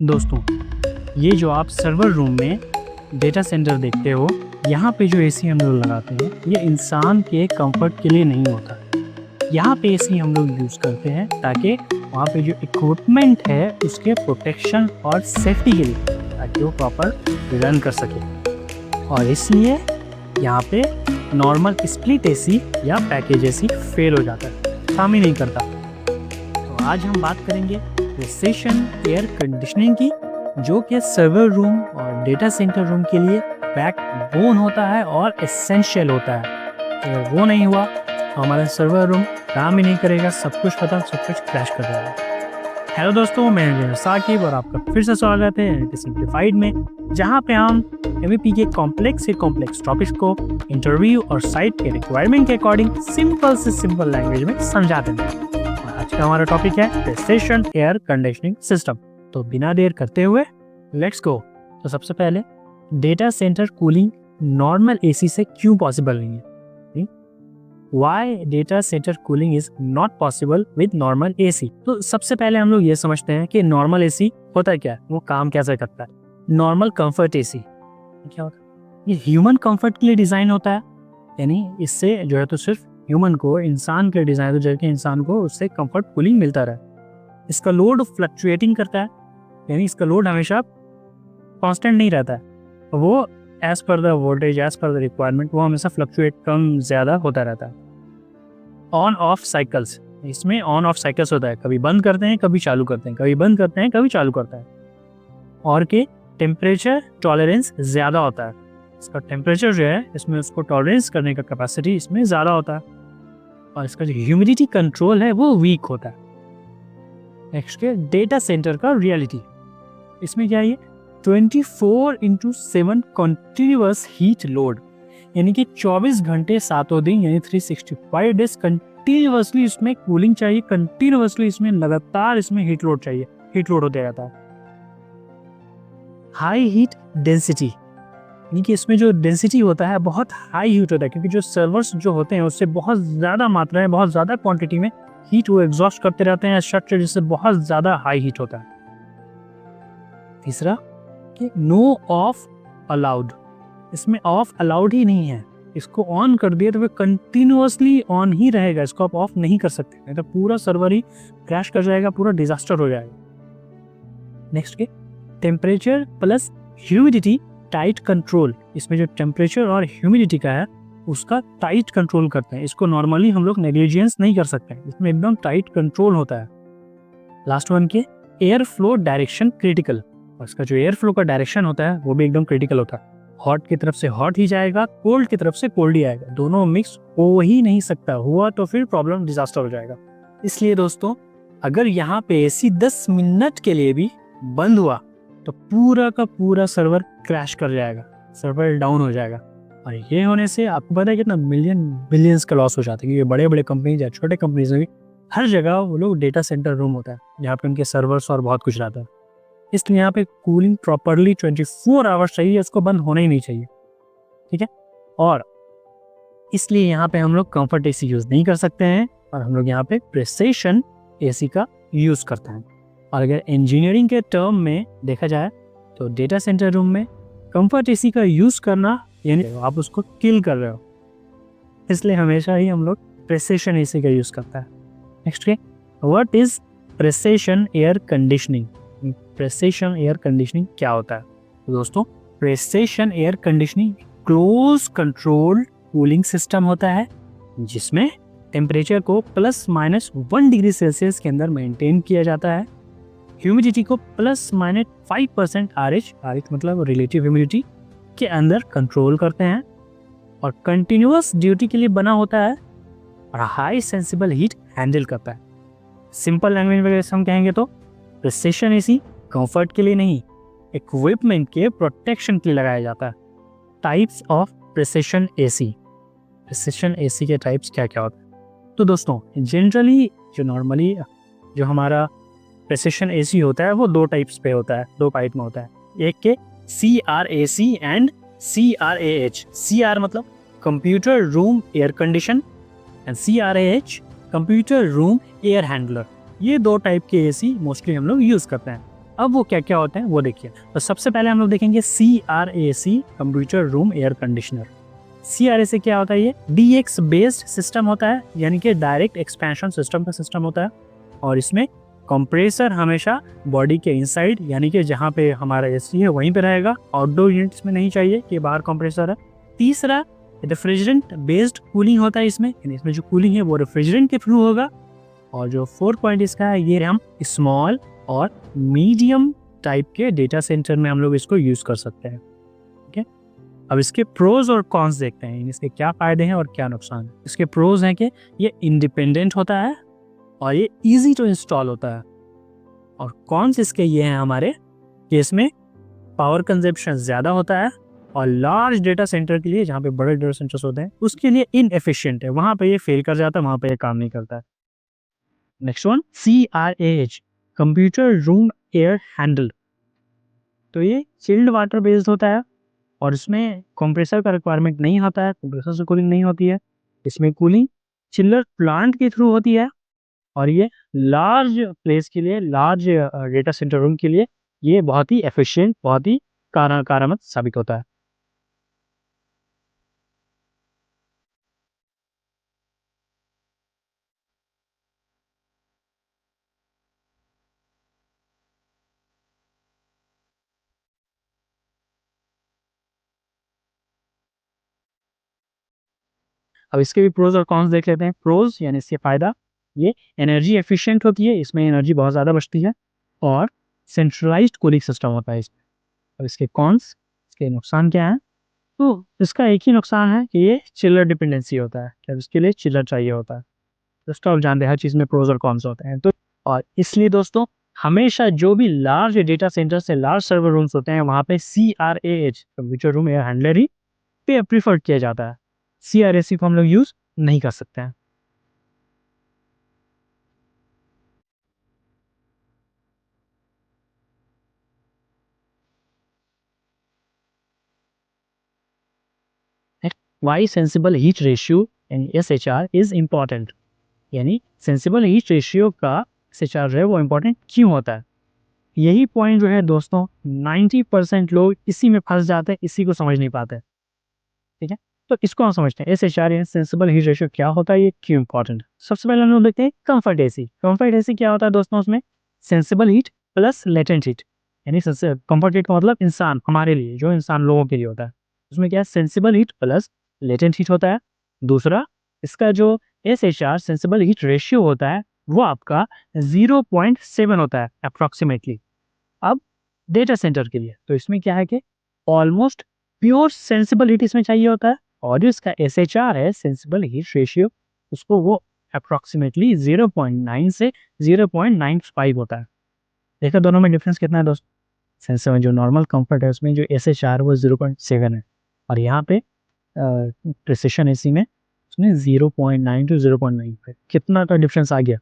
दोस्तों, ये जो आप सर्वर रूम में डेटा सेंटर देखते हो, यहाँ पे जो एसी हम लोग लगाते हैं, ये इंसान के कंफर्ट के लिए नहीं होता है। यहाँ पे एसी हम लोग यूज़ करते हैं ताकि वहाँ पे जो इक्विपमेंट है उसके प्रोटेक्शन और सेफ्टी के लिए, ताकि वो प्रॉपर रन कर सके। और इसलिए यहाँ पे नॉर्मल स्प्लिट एसी या पैकेज एसी फेल हो जाता है, काम ही नहीं करता। तो आज हम बात करेंगे प्रिसिशन एयर कंडीशनिंग की, जो कि सर्वर रूम और डेटा सेंटर रूम के लिए बैकबोन होता है और एसेंशियल होता है। अगर वो नहीं हुआ तो हमारा सर्वर रूम काम ही नहीं करेगा, सब कुछ खत्म, सब कुछ क्रैश कर जाएगा। हेलो दोस्तों, मैं साकिब और आपका फिर से स्वागत है NIT सिंप्लीफाइड में, जहाँ पे हम MEP के कॉम्प्लेक्स से कॉम्प्लेक्स टॉपिक्स को इंटरव्यू और साइट के रिक्वायरमेंट के अकॉर्डिंग सिंपल से सिंपल लैंग्वेज में समझाते हैं। आज का हमारा टॉपिक है प्रिसिशन एयर कंडीशनिंग सिस्टम। तो बिना देर करते हुए लेट्स गो। तो सबसे पहले data centre cooling normal AC से क्यों पॉसिबल नहीं है? Why data center cooling is not possible with normal AC? तो सबसे पहले हम लोग ये समझते हैं कि नॉर्मल एसी होता है क्या है, वो काम कैसे करता है। नॉर्मल कंफर्ट एसी क्या होता है? ये ह्यूमन कंफर्ट के लिए डिज़ाइन होता है, यानी इससे जो है तो सिर्फ ह्यूमन को, इंसान के डिज़ाइन, तो जबकि इंसान को उससे कंफर्ट कूलिंग मिलता रहे। इसका लोड फ्लक्चुएटिंग करता है, यानी इसका लोड हमेशा कांस्टेंट नहीं रहता है, वो as per the voltage, as per the requirement, वो हमेशा फ्लक्चुएट, कम ज़्यादा होता रहता है। ऑन ऑफ साइकिल्स, इसमें ऑन ऑफ साइकिल्स होता है, कभी बंद करते हैं कभी चालू करते हैं, कभी बंद करते हैं कभी चालू करता है। और के टेम्परेचर टॉलरेंस ज़्यादा होता है, इसका टेम्परेचर जो है इसमें उसको टॉलरेंस करने का कैपेसिटी इसमें ज़्यादा होता है। और इसका जो ह्यूमिडिटी कंट्रोल है वो वीक होता है। नेक्स्ट के डेटा सेंटर का रियलिटी, इसमें क्या है, 24/7 कंटिन्यूअस हीट लोड, यानी कि 24 घंटे 7 दिन, यानी 365 डेज कंटिन्यूअसली इसमें कूलिंग चाहिए, कंटिन्यूअसली इसमें लगातार इसमें हीट लोड चाहिए, हीट लोड होते रहता है। हाई हीट डेंसिटी, यानी कि इसमें जो डेंसिटी होता है बहुत हाई हीट होता है, क्योंकि जो सर्वर्स जो होते हैं उससे बहुत ज़्यादा मात्रा में, बहुत ज़्यादा क्वांटिटी में हीट वो एग्जॉस्ट करते रहते हैं स्ट्रक्चर, जिससे बहुत ज़्यादा हाई हीट होता है। तीसरा कि नो ऑफ अलाउड, इसमें ऑफ अलाउड ही नहीं है, इसको ऑन कर दिए तो वो कंटिन्यूअसली ऑन ही रहेगा, इसको आप ऑफ नहीं कर सकते, नहीं तो पूरा सर्वर ही क्रैश कर जाएगा, पूरा डिजास्टर हो जाएगा। नेक्स्ट के temperature plus humidity tight control, इसमें जो टेम्परेचर और ह्यूमिडिटी का है उसका टाइट कंट्रोल करते हैं, इसको नॉर्मली हम लोग नेग्लिजेंस नहीं कर सकते, इसमें एकदम टाइट कंट्रोल होता है। लास्ट वन के एयर फ्लो डायरेक्शन क्रिटिकल, और इसका जो एयर फ्लो का डायरेक्शन होता है वो भी एकदम क्रिटिकल होता है। हॉट की तरफ से हॉट ही जाएगा, कोल्ड की तरफ से कोल्ड ही आएगा, दोनों मिक्स हो ही नहीं सकता, हुआ तो फिर प्रॉब्लम, डिजास्टर हो जाएगा। इसलिए दोस्तों, अगर यहाँ पे एसी 10 मिनट के लिए भी बंद हुआ तो पूरा का पूरा सर्वर क्रैश कर जाएगा, सर्वर डाउन हो जाएगा। और ये होने से आपको पता है कितना बिलियंस का लॉस हो जाता है, क्योंकि बड़े बड़े कंपनीज या छोटे कंपनीज में भी हर जगह वो लोग डेटा सेंटर रूम होता है जहाँ पे उनके सर्वर्स और बहुत कुछ रहता है। इसलिए यहाँ पे कूलिंग प्रॉपरली 24 आवर्स चाहिए, इसको बंद होना ही नहीं चाहिए, ठीक है। और इसलिए यहाँ पे हम लोग कंफर्ट एसी यूज़ नहीं कर सकते हैं, और हम लोग यहाँ पे प्रिसिशन एसी का यूज़ करते हैं। और अगर इंजीनियरिंग के टर्म में देखा जाए तो डेटा सेंटर रूम में कंफर्ट एसी का यूज़ करना यानी आप उसको किल कर रहे हो, इसलिए हमेशा ही हम लोग प्रिसिशन एसी का यूज़ करता है। नेक्स्ट के what is precision air conditioning? Precision air conditioning क्या होता है? तो दोस्तों, precision air conditioning close control cooling system होता है, जिसमें टेम्परेचर को ±1 डिग्री सेल्सियस के अंदर मेंटेन किया जाता है, ह्यूमिडिटी को ±5% RH मतलब रिलेटिव ह्यूमिडिटी के अंदर कंट्रोल करते हैं, और कंटिन्यूअस ड्यूटी के लिए बना होता है, और हाई सेंसिबल हीट हैंडल करता है। सिंपल लैंग्वेज में हम कहेंगे तो प्रिसिशन एसी कंफर्ट के लिए नहीं, इक्विपमेंट के प्रोटेक्शन के लिए लगाया जाता है। Types of precision AC, precision AC के टाइप्स क्या क्या होते हैं? तो दोस्तों, जनरली नॉर्मली जो हमारा प्रिसिशन एसी होता है वो दो टाइप्स पे होता है, दो टाइप में होता है। एक के CRAC एंड CRAH। CR मतलब computer room air condition, and CRAH computer room air handler. ये दो टाइप के एसी मोस्टली हम लोग यूज़ करते हैं। अब वो क्या क्या होते हैं वो देखिए। तो सबसे पहले हम लोग देखेंगे CRAC, computer room air conditioner. CRAC क्या होता है? ये DX बेस्ड सिस्टम होता है, यानी कि डायरेक्ट एक्सपेंशन सिस्टम का सिस्टम होता है, और इसमें कंप्रेसर हमेशा बॉडी के इनसाइड, यानी कि जहाँ पे हमारा AC है वहीं पे रहेगा। आउटडोर यूनिट्स में नहीं चाहिए कि बाहर कंप्रेसर है। तीसरा, रेफ्रिजरेंट बेस्ड कूलिंग होता है इसमें, यानी इसमें जो कूलिंग है वो रेफ्रिजरेंट के थ्रू होगा। और जो फोर्थ पॉइंट इसका है, ये हम स्मॉल और मीडियम टाइप के डेटा सेंटर में हम लोग इसको यूज कर सकते हैं। ठीक है, अब इसके प्रोज और कॉन्स देखते हैं, इसके क्या फायदे हैं और क्या नुकसान है। इसके प्रोज हैं कि ये इंडिपेंडेंट होता है और ये इजी टू इंस्टॉल होता है। और कॉन्स इसके ये हैं हमारे कि इसमें पावर कंजप्शन ज़्यादा होता है, और लार्ज डेटा सेंटर के लिए, जहाँ पे बड़े डेटा सेंटर्स होते हैं, उसके लिए इनएफिशिएंट है, वहाँ पे ये फेल कर जाता है, वहाँ पे ये काम नहीं करता है। Next one, CRAH, computer room air handle. तो ये चिल्ड वाटर बेस्ड होता है और इसमें कंप्रेसर का रिक्वायरमेंट नहीं होता है, कंप्रेसर से कूलिंग नहीं होती है। इसमें कूलिंग चिल्लर प्लांट के थ्रू होती है, और ये लार्ज प्लेस के लिए, लार्ज डेटा सेंटर रूम के लिए ये बहुत ही एफिशिएंट, बहुत ही कारगर साबित होता है। अब इसके भी प्रोज और कॉन्स देख लेते हैं। प्रोज यानी इसके फायदा, ये एनर्जी एफिशिएंट होती है, इसमें एनर्जी बहुत ज़्यादा बचती है, और सेंट्रलाइज्ड कूलिंग सिस्टम होता है इसमें। अब इसके कॉन्स, इसके नुकसान क्या है? तो इसका एक ही नुकसान है कि ये चिलर डिपेंडेंसी होता है, कि इसके लिए चिलर चाहिए होता है। दोस्तों आप जानते हैं हर चीज़ में प्रोज और कॉन्स होते हैं, तो और इसलिए दोस्तों हमेशा जो भी लार्ज डेटा सेंटर से लार्ज सर्वर रूम्स होते हैं, वहाँ पे CRAH, computer room air handler ही पे प्रीफर किया जाता है। CRAC को हम लोग यूज़ नहीं कर सकते हैं। वाई सेंसिबल हीट रेशियो यानी SHR इज इम्पॉर्टेंट, यानी सेंसिबल हीट रेशियो का SHR है वो इम्पोर्टेंट क्यों होता है? यही पॉइंट जो है दोस्तों 90% लोग इसी में फंस जाते हैं, इसी को समझ नहीं पाते। ठीक है, तो इसको हम समझते हैं SHR यानी सेंसिबल हीट रेशियो क्या होता है, ये क्यों इंपॉर्टेंट। सबसे पहले हम लोग देखते हैं कंफर्ट AC। कंफर्ट AC क्या होता है दोस्तों? उसमें sensible heat plus latent heat, यानी कंफर्ट हीट का मतलब इंसान, हमारे लिए, जो इंसान लोगों के लिए होता है, उसमें क्या है? Sensible heat plus latent heat होता है। दूसरा, इसका जो SHR सेंसिबल हीट रेशियो होता है वो आपका 0.7 होता है अप्रोक्सीमेटली। अब डेटा सेंटर के लिए तो इसमें क्या है कि ऑलमोस्ट प्योर सेंसिबल हीट इसमें चाहिए होता है, और जो इसका SHR है सेंसिबल हीट रेशियो, उसको वो अप्रोक्सीमेटली 0.9 से 0.95 होता है। देखा दोनों में डिफरेंस कितना है दोस्तों? सेंसिबल जो नॉर्मल कंफर्ट है उसमें जो SHR वो 0.7 है, और यहाँ पे प्रिसिशन AC में उसमें 0.9 टू 0.95, कितना का डिफरेंस आ गया।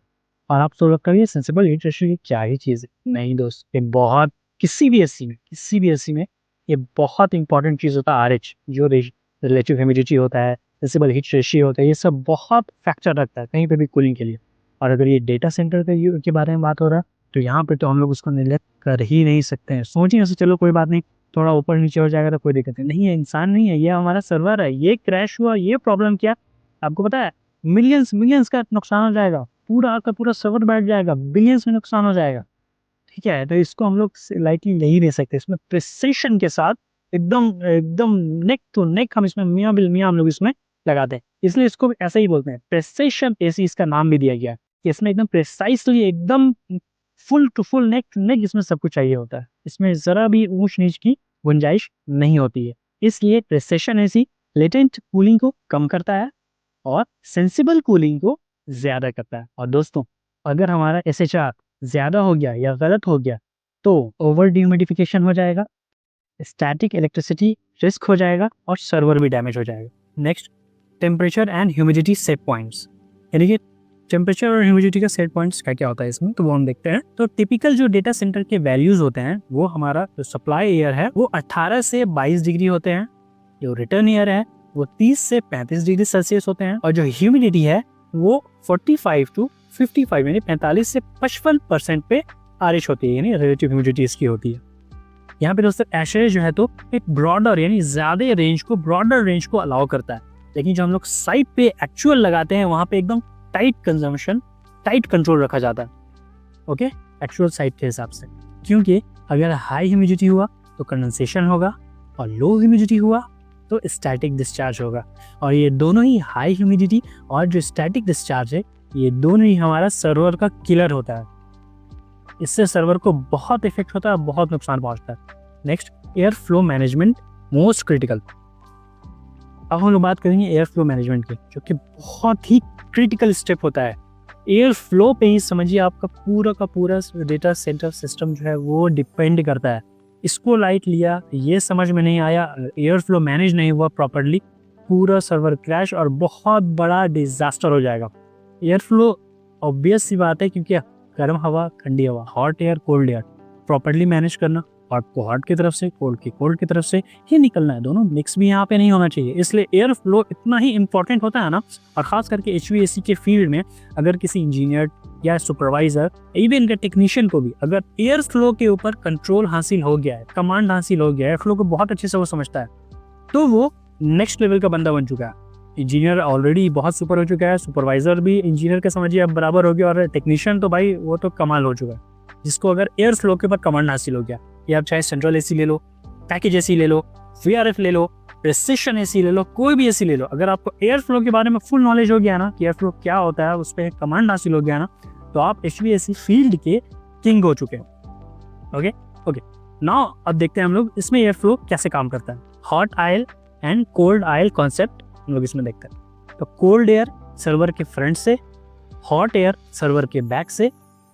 और आप सोच करिए सेंसिबल हीट रेशियो की क्या ही चीज़ है? नहीं दोस्त, ये बहुत, किसी भी एसी में ये बहुत इंपॉर्टेंट चीज़ होता है। RH जो रिलेटिव ह्यूमिडिटी होता है, सेंसिबल हीट रेशियो होता है, ये सब बहुत फैक्टर रखता है कहीं पे भी कूलिंग के लिए। और अगर ये डेटा सेंटर के बारे में बात हो रहा है, तो यहाँ पे तो हम लोग उसको निगलेक्ट कर ही नहीं सकते हैं। सोचिए ऐसे, चलो कोई बात नहीं, थोड़ा ऊपर नीचे हो जाएगा तो कोई दिक्कत नहीं है, इंसान नहीं है, ये हमारा सर्वर है, ये क्रैश हुआ, ये प्रॉब्लम किया, आपको पता है मिलियंस का नुकसान हो जाएगा, पूरा का पूरा सर्वर बैठ जाएगा, बिलियंस में नुकसान हो जाएगा। ठीक है, तो इसको हम लोग लाइटली नहीं ले सकते, इसमें प्रिसिशन के साथ एकदम एकदम नेक टू नेक हम इसमें मियाँ बिल मियाँ हम लोग इसमें लगाते हैं, इसलिए इसको ऐसे ही बोलते हैं प्रिसिशन AC, इसका नाम भी दिया गया है कि इसमें एकदम प्रिसाइसली, एकदम full to full, neck to neck इसमें सब कुछ चाहिए होता है, इसमें जरा भी ऊंच नीच की गुंजाइश नहीं होती है। इसलिए प्रिसिशन AC लेटेंट कूलिंग को कम करता है और सेंसिबल कूलिंग को ज्यादा करता है। और दोस्तों अगर हमारा SHR ज्यादा हो गया या गलत हो गया तो ओवर ड्यूमिडिफिकेशन हो जाएगा, स्टैटिक इलेक्ट्रिसिटी रिस्क हो जाएगा, और सर्वर भी डैमेज हो जाएगा। Next, temperature and humidity set points, यानी कि टेम्परेचर और ह्यूमिडिटी का सेट पॉइंट्स क्या क्या होता है इसमें, तो वो हम देखते हैं। तो टिपिकल जो डेटा सेंटर के वैल्यूज होते हैं, वो हमारा जो सप्लाई एयर है वो 18 से 22 डिग्री होते हैं, जो रिटर्न एयर है वो 30 से 35 डिग्री सेल्सियस होते हैं, और जो ह्यूमिडिटी है वो 45 टू 55 यानी 45 से 55% पे आरिश होती है, यानी रिलेटिव ह्यूमिडिटी इसकी होती है। यहाँ पे दोस्तों एशरे जो है तो एक ब्रॉडर यानी ज़्यादा रेंज को, ब्रॉडर रेंज को अलाउ करता है, लेकिन जो हम लोग साइट पे एक्चुअल लगाते हैं वहाँ पे एकदम टाइट कंजम्पशन, टाइट कंट्रोल रखा जाता है, ओके, एक्चुअल साइट के हिसाब से। क्योंकि अगर हाई ह्यूमिडिटी हुआ तो कंडेंसेशन होगा और लो ह्यूमिडिटी हुआ तो स्टैटिक डिस्चार्ज होगा, और ये दोनों ही हाई ह्यूमिडिटी और जो स्टैटिक डिस्चार्ज है ये दोनों ही हमारा सर्वर का किलर होता है। इससे सर्वर को बहुत इफेक्ट होता है, बहुत नुकसान पहुंचता है। Next, air flow management, most critical. अब हम लोग बात करेंगे एयर फ्लो मैनेजमेंट की, जो कि बहुत ही क्रिटिकल स्टेप होता है। एयर फ्लो पे ही समझिए आपका पूरा का पूरा डेटा सेंटर सिस्टम जो है वो डिपेंड करता है। इसको लाइट लिया, ये समझ में नहीं आया, एयर फ्लो मैनेज नहीं हुआ प्रॉपरली, पूरा सर्वर क्रैश और बहुत बड़ा डिजास्टर हो जाएगा। एयर फ्लो ऑब्वियस सी बात है, क्योंकि गर्म हवा, ठंडी हवा, hot air, cold air properly manage करना, हॉट को हॉट की तरफ से, कोल्ड की कोल्ड की तरफ से ही निकलना है, दोनों मिक्स भी यहाँ पे नहीं होना चाहिए। इसलिए एयर फ्लो इतना ही इंपॉर्टेंट होता है ना, और ख़ास करके HVAC के फील्ड में अगर किसी इंजीनियर या सुपरवाइजर, इवन के टेक्नीशियन को भी अगर एयर फ्लो के ऊपर कंट्रोल हासिल हो गया है, कमांड हासिल हो गया है, एयर फ्लो को बहुत अच्छे से वो समझता है, तो वो नेक्स्ट लेवल का बंदा बन चुका है। इंजीनियर ऑलरेडी बहुत सुपर हो चुका है, सुपरवाइजर भी इंजीनियर के समझिए अब बराबर हो गया, और टेक्नीशियन तो भाई वो तो कमाल हो चुका है, जिसको अगर एयर फ्लो के ऊपर कमांड हासिल हो गया। या आप चाहे सेंट्रल AC ले लो, पैकेज AC ले लो, VRF ले लो, प्रिसिशन AC ले लो, कोई भी AC ले लो, अगर आपको एयर फ्लो के बारे में फुल नॉलेज हो गया ना कि एयर फ्लो क्या होता है, उस पर कमांड हासिल हो गया ना, तो आप HVAC फील्ड के किंग हो चुके हैं। ओके नाउ अब देखते हैं हम लोग इसमें एयर फ्लो कैसे काम करता है। Hot oil and cold oil concept हम लोग इसमें देखते हैं। तो कोल्ड एयर सर्वर के फ्रंट से, हॉट एयर सर्वर के बैक से,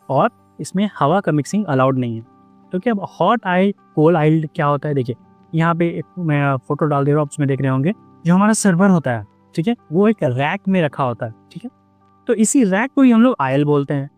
और इसमें हवा का मिक्सिंग अलाउड नहीं है। तो क्या अब हॉट आयल, कोल्ड आयल क्या होता है, देखिए यहाँ पे एक मैं फोटो डाल दे रहा हूँ, उसमें देख रहे होंगे जो हमारा सर्वर होता है, ठीक है, वो एक रैक में रखा होता है, ठीक है। तो इसी रैक को ही हम लोग आयल बोलते हैं,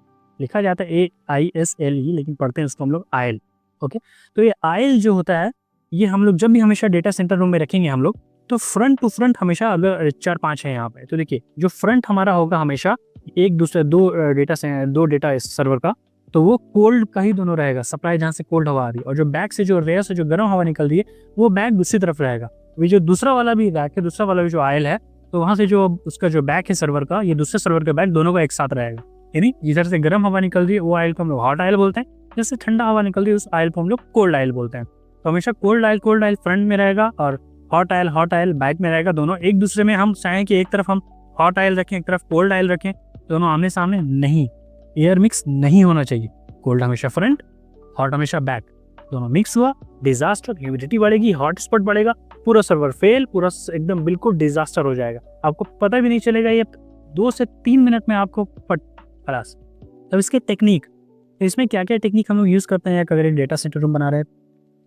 लिखा जाता है AISLE, लेकिन पढ़ते हैं उसको हम लोग आयल, ओके। तो ये आयल जो होता है, ये हम लोग जब भी हमेशा डेटा सेंटर रूम में रखेंगे हम लोग, तो फ्रंट टू फ्रंट हमेशा, अगर 4-5 है यहाँ पे, तो देखिए जो फ्रंट हमारा होगा हमेशा एक दूसरे दो डेटा सर्वर का, तो वो कोल्ड का ही दोनों रहेगा, सप्लाई जहाँ से कोल्ड हवा आ रही है, और जो बैक से जो रेयर से जो गर्म हवा निकल रही है वो बैक दूसरी तरफ रहेगा। ये जो दूसरा वाला भी रैक है, दूसरा वाला भी जो आयल है, तो वहाँ से जो उसका जो बैक है सर्वर का, ये दूसरे सर्वर का बैक, दोनों का एक साथ रहेगा। यानी जिधर से गर्म हवा निकल रही है वो आयल को हम लोग हॉट आयल बोलते हैं, जैसे ठंडा हवा निकल रही है उस आयल को हम लोग कोल्ड आयल बोलते हैं। तो हमेशा कोल्ड आयल फ्रंट में रहेगा और हॉट आयल बैक में रहेगा। दोनों एक दूसरे में, हम चाहें कि एक तरफ हम हॉट आयल रखें, एक तरफ कोल्ड आयल रखें, दोनों आमने सामने नहीं, एयर मिक्स नहीं होना चाहिए। कोल्ड हमेशा फ्रंट, हॉट हमेशा बैक, दोनों मिक्स हुआ डिजास्टर, ह्यूमिडिटी बढ़ेगी, हॉट स्पॉट बढ़ेगा, पूरा सर्वर फेल, पूरा एकदम बिल्कुल डिजास्टर हो जाएगा, आपको पता भी नहीं चलेगा। ये 2 से 3 मिनट में आपको खलास। तब इसके टेक्निक, तो इसमें क्या क्या टेक्निक हम लोग यूज़ करते हैं अगर डेटा सेंटर रूम बना रहे हैं।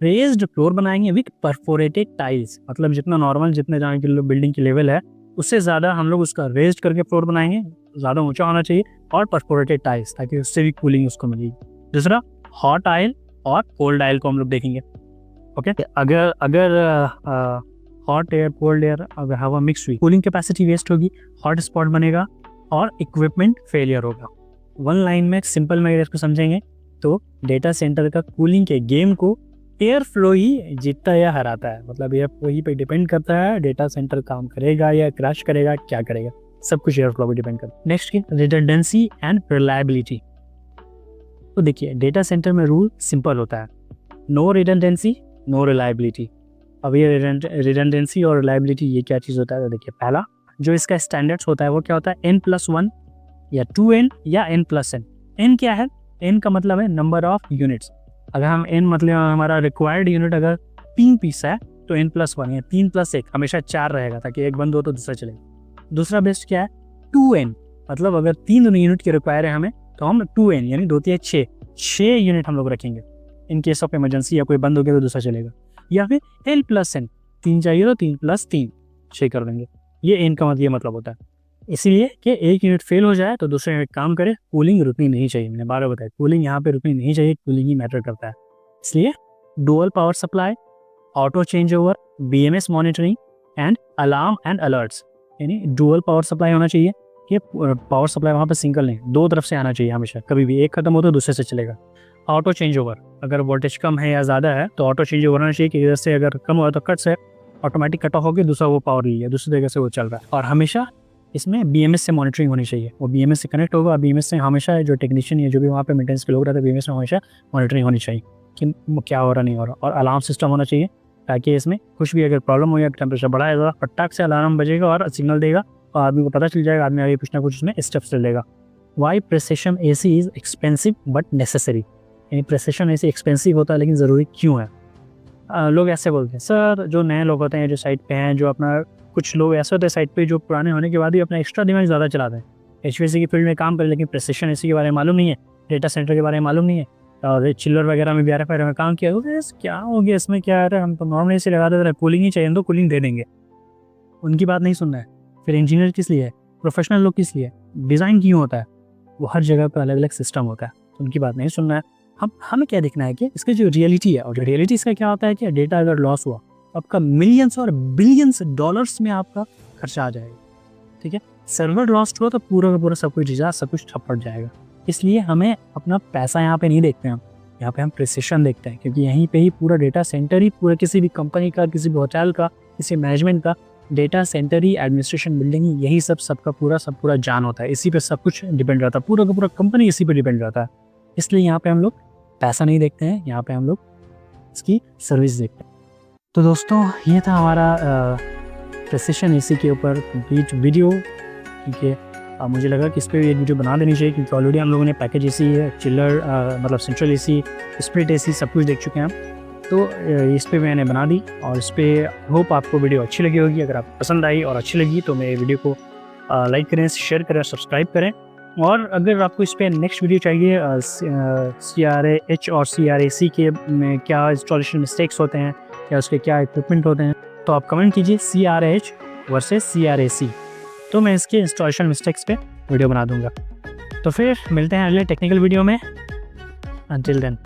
रेज्ड फ्लोर बनाएंगे विथ परफोरेटेड टाइल्स, मतलब जितना नॉर्मल, जितने जहाँ की बिल्डिंग की लेवल है उससे ज़्यादा हम लोग उसका रेज्ड करके फ्लोर बनाएंगे, ज़्यादा ऊंचा होना चाहिए, और परफोरेटेड टाइल्स, ताकि उससे भी कूलिंग उसको मिलेगी। दूसरा, हॉट आयल और कोल्ड आयल को हम लोग देखेंगे, ओके। अगर हॉट एयर, कोल्ड एयर, अगर हवा मिक्स हुई, कूलिंग कैपेसिटी वेस्ट होगी, हॉट स्पॉट बनेगा और इक्विपमेंट फेलियर होगा। वन लाइन में सिंपल में इसको समझेंगे तो डेटा सेंटर का कूलिंग के गेम को एयर फ्लो ही जीतता या हराता है, मतलब एयर फ्लो ही पे डिपेंड करता है, डेटा सेंटर काम करेगा या क्रैश करेगा, क्या करेगा, सब कुछ एयर फ्लो पे डिपेंड करता है। नेक्स्ट की रिडंडेंसी एंड रिलायबिलिटी। तो देखिए डेटा सेंटर में रूल सिंपल होता है, नो रिडंडेंसी नो रिलायबिलिटी। अब ये रिडंडेंसी और रिलायबिलिटी ये क्या चीज़ होता है, तो देखिए पहला जो इसका स्टैंडर्ड्स होता है वो क्या होता है, n+1 या 2n या n+n। n क्या है, n का मतलब है नंबर ऑफ यूनिट्स। अगर हम n मतलब हमारा रिक्वायर्ड यूनिट अगर 3 पीस है तो n+1 या 3+1 हमेशा 4 रहेगा, ताकि एक बंद हो तो दूसरा चलेगा। दूसरा बेस्ट क्या है, 2n, मतलब अगर 3 यूनिट की रिक्वायर है हमें तो हम 2n यानी 2 3 6 यूनिट हम लोग रखेंगे, इन केस ऑफ इमरजेंसी या कोई बंद हो गया तो दूसरा चलेगा। या फिर n+n, 3 चाहिए तो 3+3 6 कर देंगे। ये n का मतलब ये मतलब होता है, इसीलिए कि एक यूनिट फेल हो जाए तो दूसरे यूनिट काम करे, कूलिंग रुकनी नहीं चाहिए। मैंने 12 बताया कूलिंग यहाँ पे रुकनी नहीं चाहिए, कूलिंग ही मैटर करता है। इसलिए dual power supply, auto change over, BMS monitoring and alarm and alerts, यानी डुअल पावर सप्लाई होना चाहिए कि पावर सप्लाई वहाँ पे सिंगल नहीं, 2 तरफ से आना चाहिए हमेशा, कभी भी एक खत्म हो तो दूसरे से चलेगा। ऑटो चेंज ओवर, अगर वोल्टेज कम है या ज़्यादा है तो ऑटो चेंज ओवर होना चाहिए कि इधर से अगर कम हुआ तो कट से ऑटोमेटिक कट ऑफ होकर दूसरा वो पावर ले लिया, दूसरी तरीके से वो चल रहा है। और हमेशा इसमें BMS से मॉनिटरिंग होनी चाहिए, वो BMS से कनेक्ट होगा, BMS से हमेशा जो टेक्नीशियन या जो भी वहाँ पे मेंटेनेंस के लोग रहते हैं BMS में हमेशा मॉनिटरिंग होनी चाहिए कि क्या हो रहा नहीं हो रहा। और अलार्म सिस्टम होना चाहिए ताकि इसमें कुछ भी अगर प्रॉब्लम हो या टेम्परेचर बढ़ा है तो फटाक से अलार्म बजेगा और सिग्नल देगा और आदमी को पता चल जाएगा, आदमी आगे कुछ ना कुछ उसमें स्टेप्स ले लेगा। Why precision AC is expensive but necessary, यानी प्रेसिशन AC एक्सपेंसिव होता है लेकिन ज़रूरी क्यों है? लोग ऐसे बोलते हैं सर, जो नए लोग होते हैं जो साइट पे हैं, जो अपना कुछ लोग ऐसे होते हैं साइट पे जो पुराने होने के बाद भी अपना एक्स्ट्रा दिमाग ज़्यादा चलाते हैं, HVAC की फील्ड में काम करें लेकिन प्रेसिशन AC के बारे में मालूम नहीं है, डेटा सेंटर के बारे में मालूम नहीं है, और चिल्लर वगैरह में BRF वगैरह में काम किया, क्या हो गया इसमें, क्या है, हम तो नॉर्मल AC लगा देते हैं, कूलिंग ही चाहिए तो कूलिंग दे देंगे। उनकी बात नहीं सुनना है। फिर इंजीनियर किस लिए है, प्रोफेशनल लोग किस लिए, डिज़ाइन क्यों होता है, वो हर जगह पर अलग अलग सिस्टम होता है, तो उनकी बात नहीं सुनना है। हमें क्या देखना है कि इसका जो रियलिटी है, और जो रियलिटी इसका क्या होता है कि डेटा अगर लॉस हुआ आपका मिलियंस और बिलियंस डॉलर्स में आपका खर्चा आ जाएगा। ठीक है, सर्वर लॉस्ट हुआ तो पूरा का पूरा सब कुछ डिजास्टर, सब कुछ ठप पड़ जाएगा। इसलिए हमें अपना पैसा यहाँ पे नहीं देखते हैं, यहाँ पे हम प्रिसिशन देखते हैं, क्योंकि यहीं पे ही पूरा डेटा सेंटर ही, पूरा किसी भी कंपनी का, किसी भी होटल का, किसी मैनेजमेंट का डेटा सेंटर ही, एडमिनिस्ट्रेशन बिल्डिंग ही, यही सबका पूरा जान होता है। इसी पे सब कुछ डिपेंड रहता है, पूरा का पूरा कंपनी इसी पे डिपेंड रहता है। इसलिए यहाँ पे हम लोग पैसा नहीं देखते हैं, यहाँ पे हम लोग इसकी सर्विस देखते हैं। तो दोस्तों ये था हमारा प्रेसिशन AC के ऊपर कंप्लीट वीडियो। ठीक है, मुझे लगा कि इस पर एक वीडियो बना देनी चाहिए, क्योंकि ऑलरेडी हम लोगों ने पैकेज AC है, चिल्लर मतलब सेंट्रल AC, स्प्लिट AC सब कुछ देख चुके हैं हम। तो इस पर मैंने बना दी, और इस पर होप आपको वीडियो अच्छी लगी होगी। अगर आपको पसंद आई और अच्छी लगी तो मेरे वीडियो को लाइक करें, शेयर करें, सब्सक्राइब करें। और अगर आपको इस पर नेक्स्ट वीडियो चाहिए CRAH और CRAC के में क्या इंस्टॉलेशन मिस्टेक्स होते हैं या उसके क्या इक्विपमेंट होते हैं, तो आप कमेंट कीजिए CRAH वर्सेस CRAC, तो मैं इसके इंस्टॉलेशन मिस्टेक्स पे वीडियो बना दूंगा। तो फिर मिलते हैं अगले टेक्निकल वीडियो में। Until then.